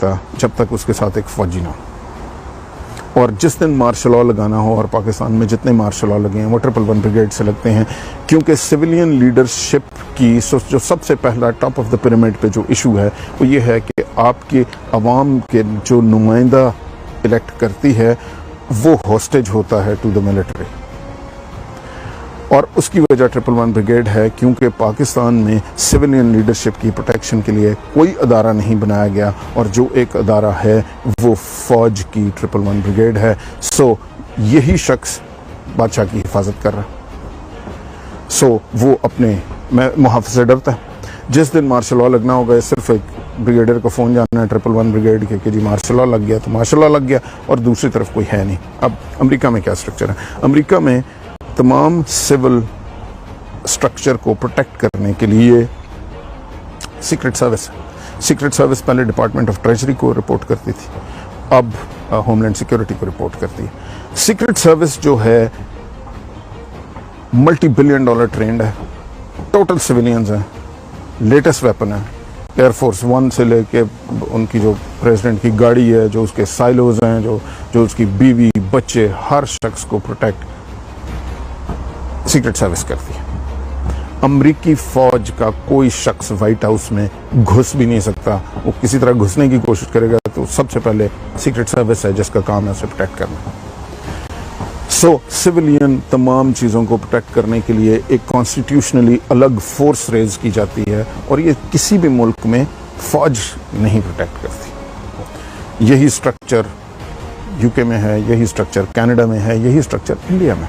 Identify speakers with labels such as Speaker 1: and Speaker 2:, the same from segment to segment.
Speaker 1: सकता जब तक उसके साथ एक फ़ौजी ना हो। और जिस दिन मार्शल लॉ लगाना हो, और पाकिस्तान में जितने मार्शल लॉ लगे हैं वो 111 ब्रिगेड से लगते हैं, क्योंकि सिविलियन लीडरशिप की जो सबसे पहला टॉप ऑफ द पिरामिड पे जो इशू है वो ये है कि आपकी आवाम के जो नुमाइंदा इलेक्ट करती है वो हॉस्टेज होता है टू द मिलिट्री। और उसकी वजह 111 ब्रिगेड है, क्योंकि पाकिस्तान में सिविलियन लीडरशिप की प्रोटेक्शन के लिए कोई अदारा नहीं बनाया गया, और जो एक अदारा है वो फ़ौज की 111 ब्रिगेड है। सो यही शख्स बादशाह की हिफाजत कर रहा है। सो वो अपने मुहाफ़िज़ से डरता है। जिस दिन मार्शल लॉ लगना होगा, सिर्फ एक ब्रिगेडियर को फ़ोन जाना है 111 ब्रिगेड के कि जी मार्शल लॉ लग गया, तो मार्शल लॉ लग गया, और दूसरी तरफ कोई है नहीं। अब अमेरिका में क्या स्ट्रक्चर है? अमेरिका में तमाम सिविल स्ट्रक्चर को प्रोटेक्ट करने के लिए सीक्रेट सर्विस है। सीक्रेट सर्विस पहले डिपार्टमेंट ऑफ ट्रेजरी को रिपोर्ट करती थी, अब होमलैंड सिक्योरिटी को रिपोर्ट करती है। सीक्रेट सर्विस जो है $multi-billion ट्रेंड है, टोटल सिविलियंस हैं, लेटेस्ट वेपन है, एयरफोर्स 1 से लेके उनकी जो प्रेसिडेंट की गाड़ी है, जो उसके साइलोज हैं, जो उसकी बीवी बच्चे, हर शख्स को प्रोटेक्ट सीक्रेट सर्विस करती है। अमरीकी फौज का कोई शख्स व्हाइट हाउस में घुस भी नहीं सकता। वो किसी तरह घुसने की कोशिश करेगा तो सबसे पहले सीक्रेट सर्विस है जिसका काम है उसे प्रोटेक्ट करना। सो सिविलियन तमाम चीज़ों को प्रोटेक्ट करने के लिए एक कॉन्स्टिट्यूशनली अलग फोर्स रेज की जाती है, और ये किसी भी मुल्क में फौज नहीं प्रोटेक्ट करती। यही स्ट्रक्चर यूके में है, यही स्ट्रक्चर कनाडा में है, यही स्ट्रक्चर इंडिया में।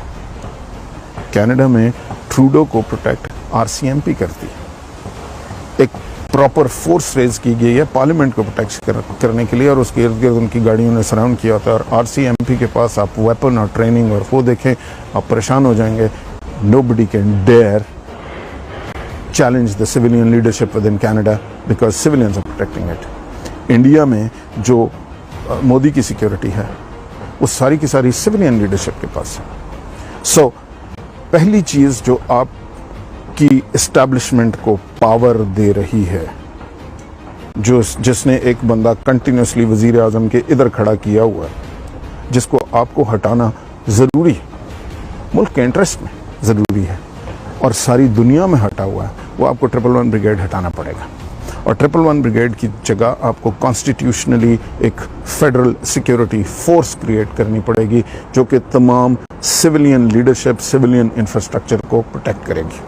Speaker 1: कनाडा में ट्रूडो को प्रोटेक्ट आरसीएमपी करती है। एक प्रॉपर फोर्स रेज की गई है पार्लियामेंट को प्रोटेक्ट करने के लिए, और उसके इर्द गिर्द उनकी गाड़ियों ने सराउंड किया होता है। और आरसीएमपी के पास आप वेपन और ट्रेनिंग और वो देखें, आप परेशान हो जाएंगे। Nobody can dare challenge the civilian leadership within Canada because civilians are protecting it. India में जो मोदी की सिक्योरिटी है वो सारी की सारी सिविलियन लीडरशिप के पास है। सो पहली चीज़ जो आपकी इस्टेब्लिशमेंट को पावर दे रही है, जिसने एक बंदा कंटिन्यूसली वज़ीर आज़म के इधर खड़ा किया हुआ है, जिसको आपको हटाना ज़रूरी है, मुल्क के इंटरेस्ट में ज़रूरी है, और सारी दुनिया में हटा हुआ है, वो आपको 111 ब्रिगेड हटाना पड़ेगा। और 111 ब्रिगेड की जगह आपको कॉन्स्टिट्यूशनली एक फेडरल सिक्योरिटी फोर्स क्रिएट करनी पड़ेगी जो कि तमाम सिविलियन लीडरशिप, सिविलियन इंफ्रास्ट्रक्चर को प्रोटेक्ट करेगी।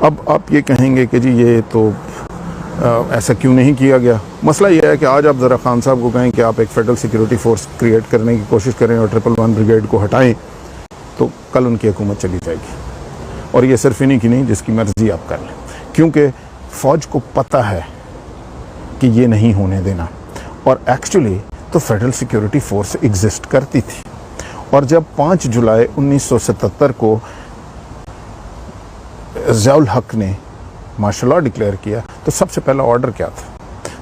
Speaker 1: अब आप ये कहेंगे कि जी ये तो ऐसा क्यों नहीं किया गया? मसला ये है कि आज आप ज़रा खान साहब को कहें कि आप एक फेडरल सिक्योरिटी फोर्स क्रिएट करने की कोशिश करें और 111 ब्रिगेड को हटाएं, तो कल उनकी हुकूमत चली जाएगी। और ये सिर्फ इन्हीं की नहीं, जिसकी मर्जी आप कर लें, क्योंकि फ़ौज को पता है कि ये नहीं होने देना। और एक्चुअली तो फेडरल सिक्योरिटी फोर्स एग्जिस्ट करती थी, और जब 5 जुलाई 1977 को ज़ियाउल हक ने मार्शल लॉ डिक्लेयर किया तो सबसे पहला ऑर्डर क्या था?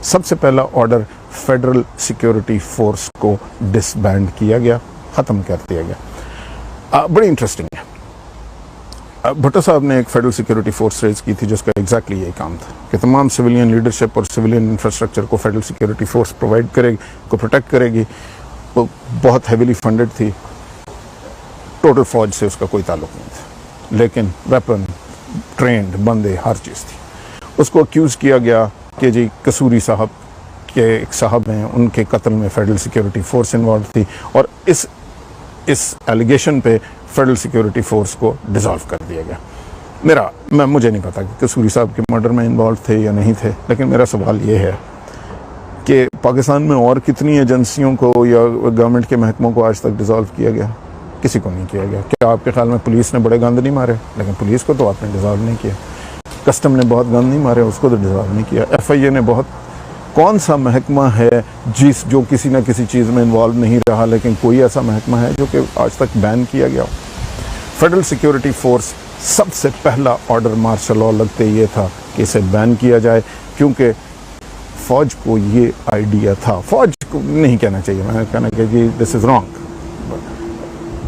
Speaker 1: सबसे पहला ऑर्डर फेडरल सिक्योरिटी फोर्स को डिसबैंड किया गया, ख़त्म कर दिया गया। बड़ी इंटरेस्टिंग है। भुट्टो साहब ने एक फेडरल सिक्योरिटी फोर्स रेज की थी जिसका एग्जैक्टली यही काम था कि तमाम सिविलियन लीडरशिप और सिविलियन इंफ्रास्ट्रक्चर को फेडरल सिक्योरिटी फोर्स प्रोवाइड करेगी, को प्रोटेक्ट करेगी। वो बहुत हैवीली फंडेड थी, टोटल फौज से उसका कोई ताल्लुक नहीं था, लेकिन वेपन, ट्रेंड, बंदे, हर चीज़ थी। उसको अक्यूज़ किया गया कि जी कसूरी साहब के एक साहब हैं, उनके कत्ल में फेडरल सिक्योरिटी फोर्स इन्वॉल्व थी, और इस एलिगेशन पे फेडरल सिक्योरिटी फोर्स को डिसॉल्व कर दिया गया। मुझे नहीं पता कि कसूरी साहब के मर्डर में इन्वॉल्व थे या नहीं थे, लेकिन मेरा सवाल ये है कि पाकिस्तान में और कितनी एजेंसियों को या गवर्नमेंट के महकमों को आज तक डिसॉल्व किया गया? किसी को नहीं किया गया। क्या आपके ख्याल में पुलिस ने बड़े गंद नहीं मारे? लेकिन पुलिस को तो आपने डिसॉल्व नहीं किया। कस्टम ने बहुत गंद नहीं मारे, उसको तो डिसॉल्व नहीं किया। FIA ने बहुत, कौन सा महकमा है जो किसी ना किसी चीज़ में इन्वॉल्व नहीं रहा, लेकिन कोई ऐसा महकमा है जो कि आज तक बैन किया गया हो? फेडरल सिक्योरिटी फोर्स सबसे पहला ऑर्डर मार्शल लॉ लगते ये था कि इसे बैन किया जाए, क्योंकि फ़ौज को ये आइडिया था, फ़ौज को नहीं कहना चाहिए, मैं कहना कि जी दिस इज़ रॉन्ग,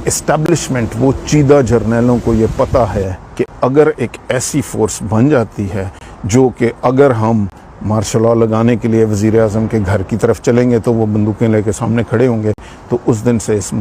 Speaker 1: इस्टेब्लिशमेंट, वो चीदा जर्नैलों को ये पता है कि अगर एक ऐसी फोर्स बन जाती है जो कि अगर हम मार्शल लॉ लगाने के लिए वज़ीर आज़म के घर की तरफ चलेंगे तो वो बंदूकें लेके सामने खड़े होंगे। तो उस दिन से इस